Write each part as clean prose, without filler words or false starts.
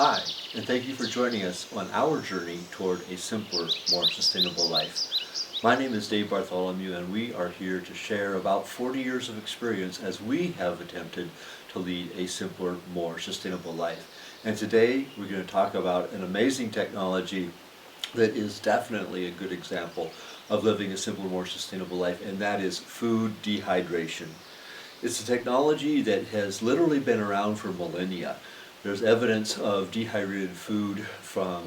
Hi, and thank you for joining us on our journey toward a simpler, more sustainable life. My name is Dave Bartholomew, and we are here to share about 40 years of experience as we have attempted to lead a simpler, more sustainable life. And today we're going to talk about an amazing technology that is definitely a good example of living a simpler, more sustainable life, and that is food dehydration. It's a technology that has literally been around for millennia. There's evidence of dehydrated food from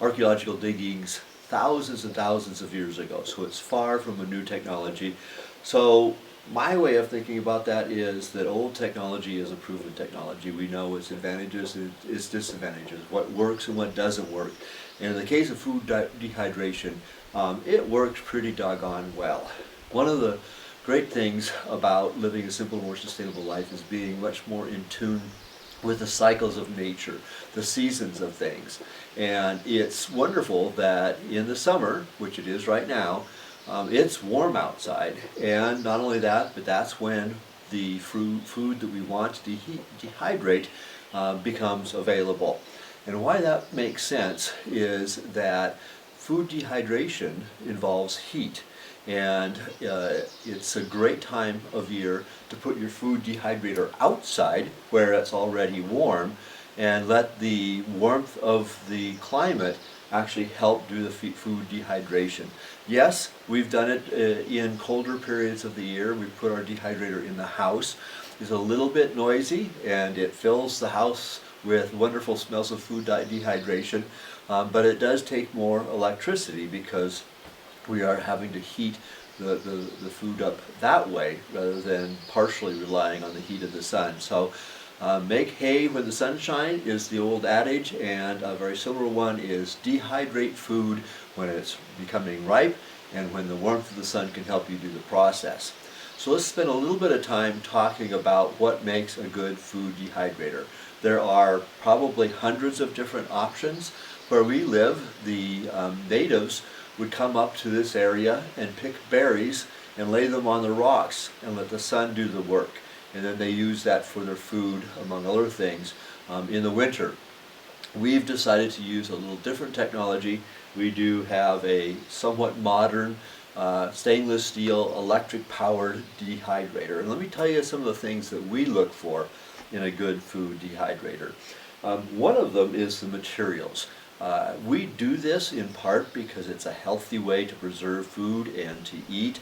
archaeological diggings thousands and thousands of years ago, so it's far from a new technology. So my way of thinking about that is that old technology is a proven technology. We know its advantages and its disadvantages, what works and what doesn't work. And in the case of food dehydration, it works pretty doggone well. One of the great things about living a simple, more sustainable life is being much more in tune with the cycles of nature, the seasons of things. And it's wonderful that in the summer, which it is right now, it's warm outside. And not only that, but that's when the food that we want to dehydrate becomes available. And why that makes sense is that food dehydration involves heat. And it's a great time of year to put your food dehydrator outside where it's already warm and let the warmth of the climate actually help do the food dehydration. Yes, we've done it in colder periods of the year. We put our dehydrator in the house. It's a little bit noisy and it fills the house with wonderful smells of food dehydration, but it does take more electricity because we are having to heat the food up that way rather than partially relying on the heat of the sun. So make hay when the sun shines is the old adage, and a very similar one is dehydrate food when it's becoming ripe and when the warmth of the sun can help you do the process. So let's spend a little bit of time talking about what makes a good food dehydrator. There are probably hundreds of different options. Where we live, the natives would come up to this area and pick berries and lay them on the rocks and let the sun do the work. And then they use that for their food, among other things, in the winter. We've decided to use a little different technology. We do have a somewhat modern stainless steel electric powered dehydrator. And let me tell you some of the things that we look for in a good food dehydrator. One of them is the materials. We do this in part because it's a healthy way to preserve food and to eat,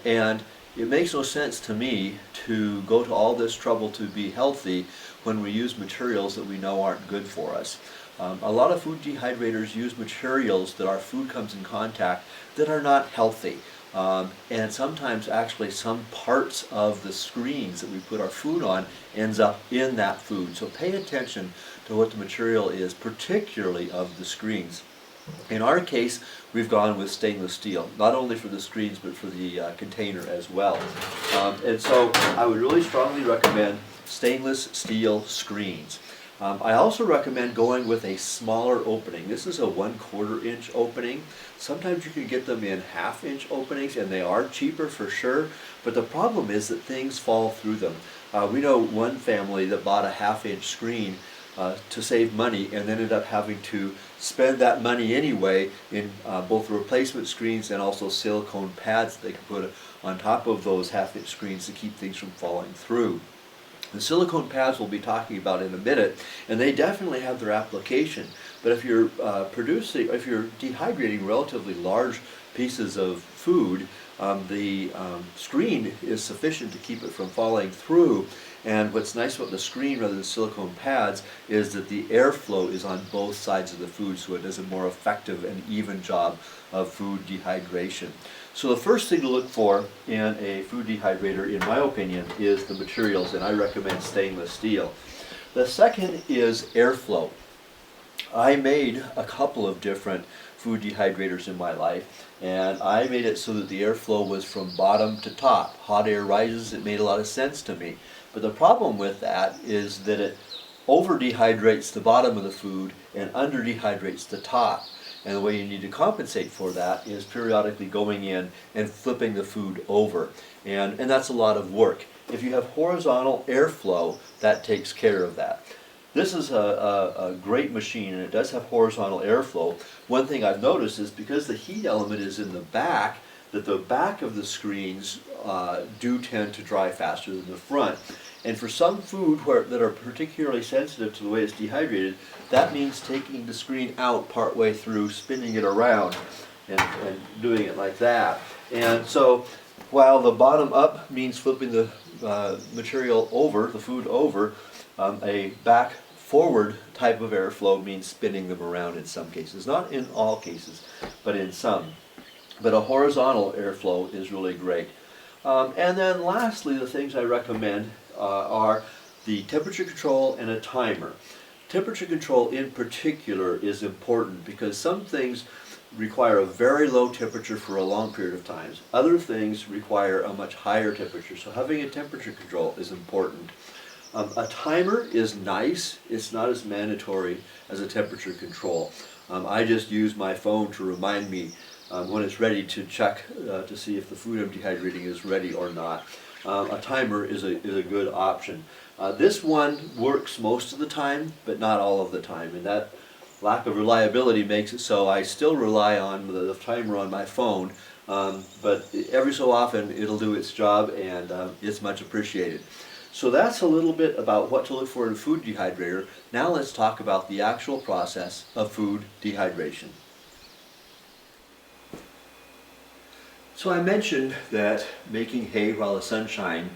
and it makes no sense to me to go to all this trouble to be healthy when we use materials that we know aren't good for us. A lot of food dehydrators use materials that our food comes in contact that are not healthy. And sometimes actually some parts of the screens that we put our food on ends up in that food. So pay attention to what the material is, particularly of the screens. In our case, we've gone with stainless steel, not only for the screens but for the container as well. And so I would really strongly recommend stainless steel screens. I also recommend going with a smaller opening. This is a 1/4 inch opening. Sometimes you can get them in 1/2 inch openings and they are cheaper for sure, but the problem is that things fall through them. We know one family that bought a 1/2 inch screen to save money and ended up having to spend that money anyway in both replacement screens and also silicone pads that they can put on top of those 1/2 inch screens to keep things from falling through. The silicone pads we'll be talking about in a minute, and they definitely have their application. But if you're if you're dehydrating relatively large pieces of food, the screen is sufficient to keep it from falling through. And what's nice about the screen rather than silicone pads is that the airflow is on both sides of the food, so it does a more effective and even job of food dehydration. So the first thing to look for in a food dehydrator, in my opinion, is the materials, and I recommend stainless steel. The second is airflow. I made a couple of different food dehydrators in my life, and I made it so that the airflow was from bottom to top. Hot air rises, it made a lot of sense to me. But the problem with that is that it over dehydrates the bottom of the food and under dehydrates the top. And the way you need to compensate for that is periodically going in and flipping the food over. And that's a lot of work. If you have horizontal airflow, that takes care of that. This is a great machine, and it does have horizontal airflow. One thing I've noticed is because the heat element is in the back, that the back of the screens do tend to dry faster than the front. And for some food that are particularly sensitive to the way it's dehydrated, that means taking the screen out partway through, spinning it around, and doing it like that. And so while the bottom up means flipping the material over, the food over, a back forward type of airflow means spinning them around in some cases. Not in all cases, but in some. But a horizontal airflow is really great. And then lastly, the things I recommend are the temperature control and a timer. Temperature control in particular is important because some things require a very low temperature for a long period of time. Other things require a much higher temperature, so having a temperature control is important. A timer is nice. It's not as mandatory as a temperature control. I just use my phone to remind me when it's ready to check to see if the food I'm dehydrating is ready or not. A timer is a good option. This one works most of the time, but not all of the time, and that lack of reliability makes it so I still rely on the timer on my phone, but every so often it'll do its job, and it's much appreciated. So that's a little bit about what to look for in a food dehydrator. Now let's talk about the actual process of food dehydration. So I mentioned that making hay while the sun shines,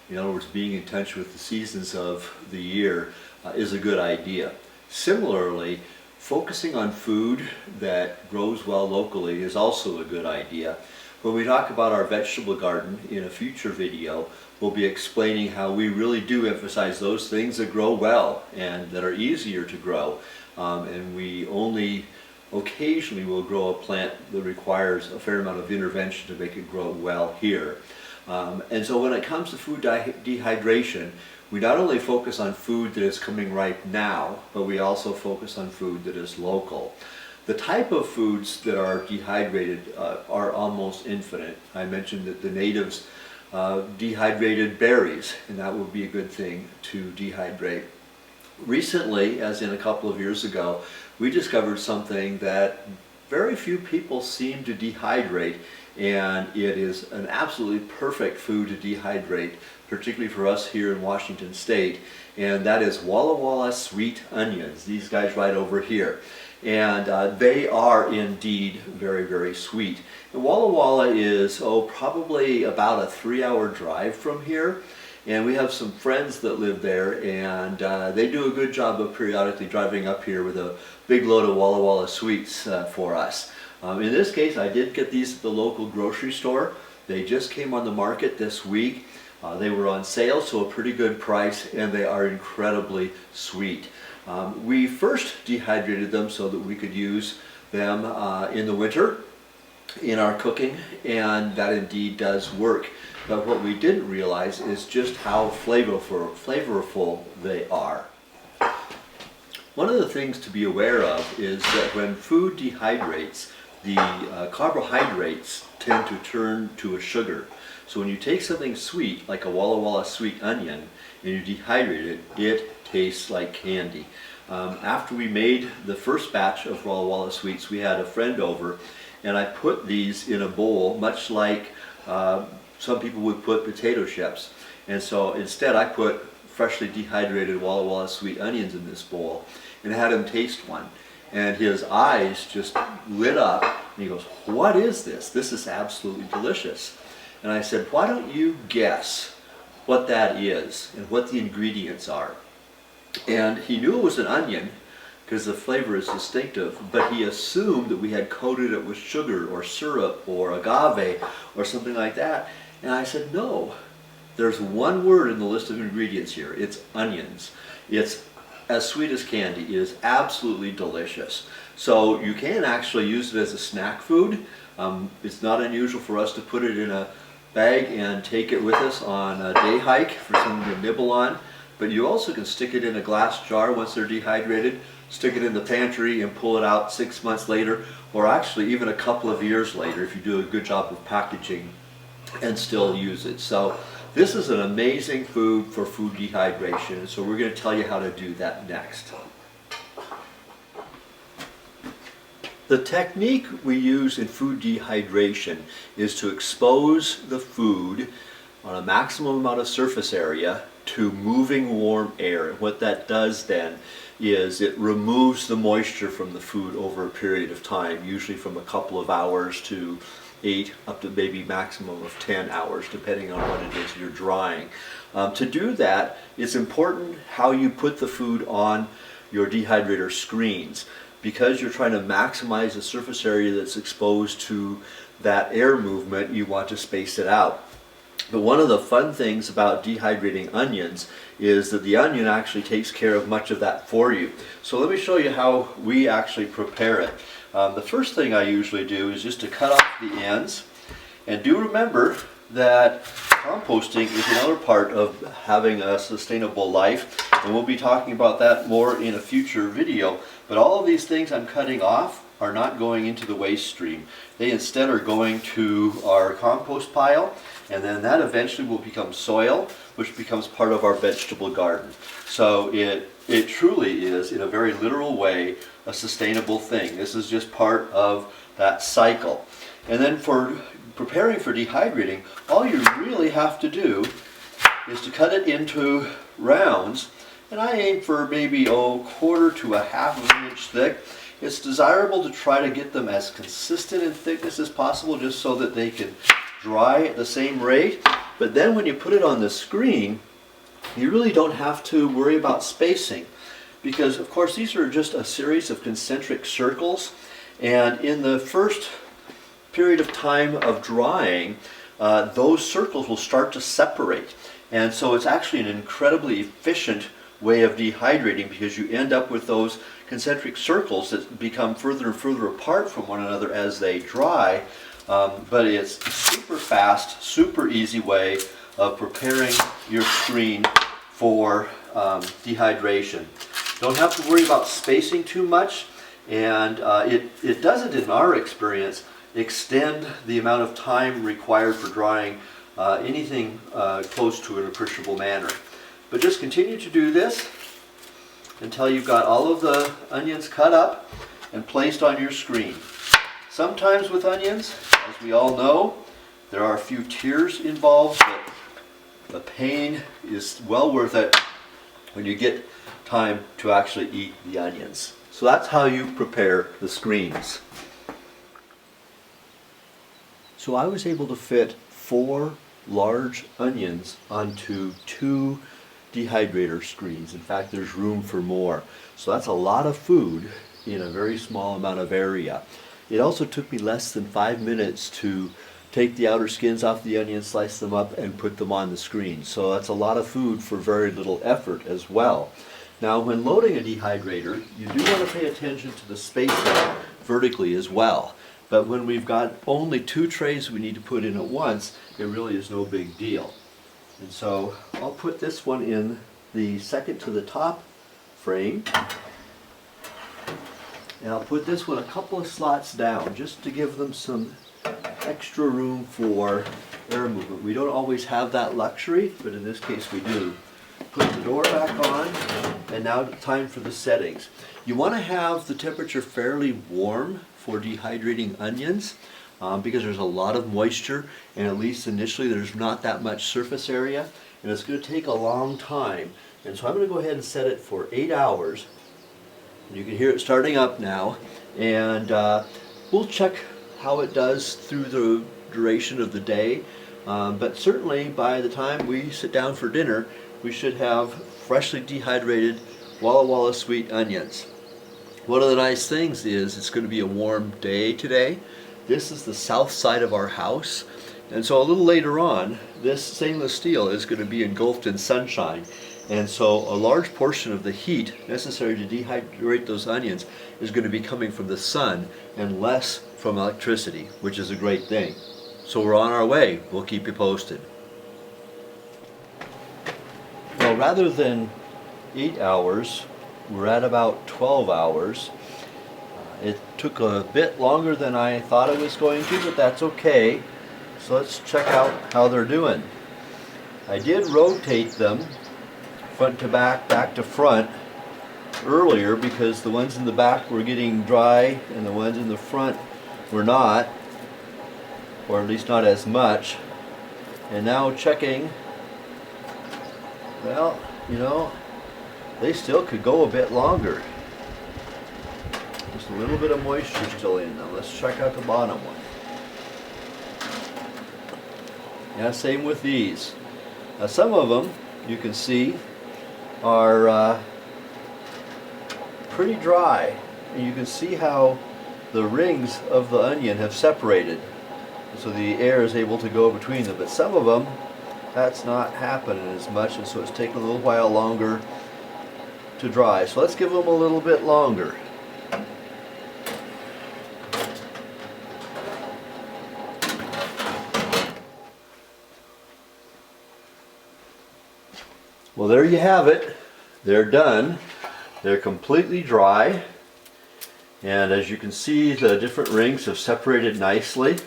in other words, being in touch with the seasons of the year, is a good idea. Similarly, focusing on food that grows well locally is also a good idea. When we talk about our vegetable garden in a future video, we'll be explaining how we really do emphasize those things that grow well and that are easier to grow. And we only occasionally will grow a plant that requires a fair amount of intervention to make it grow well here. And so when it comes to food dehydration, we not only focus on food that is coming right now, but we also focus on food that is local. The type of foods that are dehydrated are almost infinite. I mentioned that the natives dehydrated berries, and that would be a good thing to dehydrate. Recently, as in a couple of years ago, we discovered something that very few people seem to dehydrate, and it is an absolutely perfect food to dehydrate, particularly for us here in Washington State, and that is Walla Walla sweet onions. These guys right over here. And they are indeed very, very sweet. And Walla Walla is, probably about a 3-hour drive from here. And we have some friends that live there, and they do a good job of periodically driving up here with a big load of Walla Walla sweets for us. In this case, I did get these at the local grocery store. They just came on the market this week. They were on sale, so a pretty good price, and they are incredibly sweet. We first dehydrated them so that we could use them in the winter in our cooking, and that indeed does work. But what we didn't realize is just how flavorful they are. One of the things to be aware of is that when food dehydrates, the carbohydrates tend to turn to a sugar. So when you take something sweet, like a Walla Walla sweet onion, and you dehydrate it, it tastes like candy. After we made the first batch of Walla Walla sweets, we had a friend over, and I put these in a bowl, much like some people would put potato chips. And so instead I put freshly dehydrated Walla Walla sweet onions in this bowl and had him taste one. And his eyes just lit up, and he goes, "What is this? This is absolutely delicious." And I said, "Why don't you guess what that is and what the ingredients are?" And he knew it was an onion because the flavor is distinctive, but he assumed that we had coated it with sugar or syrup or agave or something like that. And I said, no, there's one word in the list of ingredients here. It's onions. It's as sweet as candy. It is absolutely delicious. So you can actually use it as a snack food. It's not unusual for us to put it in a bag and take it with us on a day hike for someone to nibble on. But you also can stick it in a glass jar once they're dehydrated, stick it in the pantry and pull it out 6 months later, or actually even a couple of years later if you do a good job of packaging, and still use it. So This is an amazing food for food dehydration, and so we're going to tell you how to do that next. The technique we use in food dehydration is to expose the food on a maximum amount of surface area to moving warm air. And what that does then is it removes the moisture from the food over a period of time, usually from a couple of hours to 8 up to maybe maximum of 10 hours, depending on what it is you're drying. To do that, it's important how you put the food on your dehydrator screens. Because you're trying to maximize the surface area that's exposed to that air movement, you want to space it out. But one of the fun things about dehydrating onions is that the onion actually takes care of much of that for you. So let me show you how we actually prepare it. The first thing I usually do is just to cut off the ends. And do remember that composting is another part of having a sustainable life, and we'll be talking about that more in a future video. But all of these things I'm cutting off are not going into the waste stream. They instead are going to our compost pile, and then that eventually will become soil, which becomes part of our vegetable garden. So it truly is, in a very literal way, a sustainable thing. This is just part of that cycle. And then for preparing for dehydrating, all you really have to do is to cut it into rounds, and I aim for maybe quarter to a half of an inch thick. It's desirable to try to get them as consistent in thickness as possible, just so that they can dry at the same rate. But then when you put it on the screen, you really don't have to worry about spacing, because of course these are just a series of concentric circles, and in the first period of time of drying, those circles will start to separate. And so it's actually an incredibly efficient way of dehydrating, because you end up with those concentric circles that become further and further apart from one another as they dry. But it's a super fast, super easy way of preparing your screen for dehydration. Don't have to worry about spacing too much, and it doesn't, in our experience, extend the amount of time required for drying anything close to an appreciable manner. But just continue to do this until you've got all of the onions cut up and placed on your screen. Sometimes with onions, as we all know, there are a few tears involved, but the pain is well worth it when you get time to actually eat the onions. So that's how you prepare the screens. So I was able to fit 4 large onions onto 2 dehydrator screens. In fact, there's room for more. So that's a lot of food in a very small amount of area. It also took me less than 5 minutes to take the outer skins off the onions, slice them up, and put them on the screen. So that's a lot of food for very little effort as well. Now, when loading a dehydrator, you do want to pay attention to the spacing vertically as well. But when we've got only 2 trays we need to put in at once, it really is no big deal. And so I'll put this one in the second to the top frame, and I'll put this one a couple of slots down just to give them some extra room for air movement. We don't always have that luxury, but in this case we do. Put the door back on, and now time for the settings. You want to have the temperature fairly warm for dehydrating onions, because there's a lot of moisture, and at least initially there's not that much surface area, and it's going to take a long time. And so I'm going to go ahead and set it for 8 hours. You can hear it starting up now, and we'll check how it does through the duration of the day, but certainly by the time we sit down for dinner, we should have freshly dehydrated Walla sweet onions. One of the nice things is it's going to be a warm day today. This is the south side of our house, and so a little later on, this stainless steel is going to be engulfed in sunshine, and so a large portion of the heat necessary to dehydrate those onions is going to be coming from the sun and less from electricity, which is a great thing. So we're on our way. We'll keep you posted. Well, rather than 8 hours, we're at about 12 hours. It took a bit longer than I thought it was going to, but that's okay. So let's check out how they're doing. I did rotate them front to back, back to front earlier because the ones in the back were getting dry and the ones in the front were not, or at least not as much. And now checking, well, you know, they still could go a bit longer. Just a little bit of moisture still in them. Let's check out the bottom one. Yeah, same with these. Now some of them, you can see, are pretty dry. And you can see how the rings of the onion have separated. So the air is able to go between them. But some of them, that's not happening as much, and so it's taking a little while longer to dry. So let's give them a little bit longer. Well, there you have it. They're done. They're completely dry. And as you can see, the different rings have separated nicely.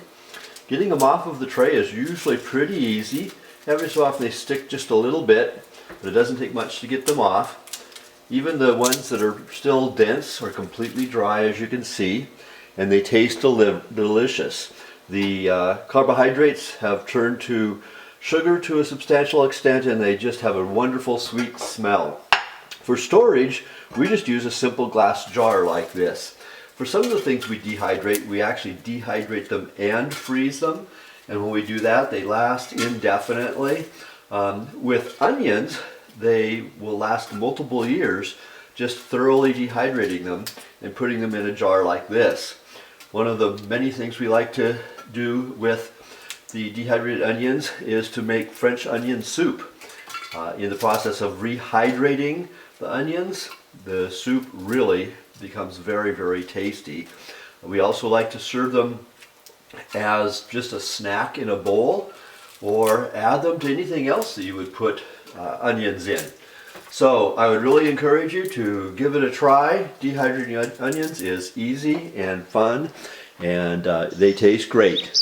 Getting them off of the tray is usually pretty easy. Every so often they stick just a little bit, but it doesn't take much to get them off. Even the ones that are still dense are completely dry, as you can see, and they taste delicious. The carbohydrates have turned to sugar to a substantial extent, and they just have a wonderful sweet smell. For storage, we just use a simple glass jar like this. For some of the things we dehydrate, we actually dehydrate them and freeze them, and when we do that, they last indefinitely. With onions, they will last multiple years just thoroughly dehydrating them and putting them in a jar like this. One of the many things we like to do with the dehydrated onions is to make French onion soup. In the process of rehydrating the onions, the soup really becomes very, very tasty. We also like to serve them as just a snack in a bowl, or add them to anything else that you would put onions in. So I would really encourage you to give it a try. Dehydrating onions is easy and fun, and they taste great.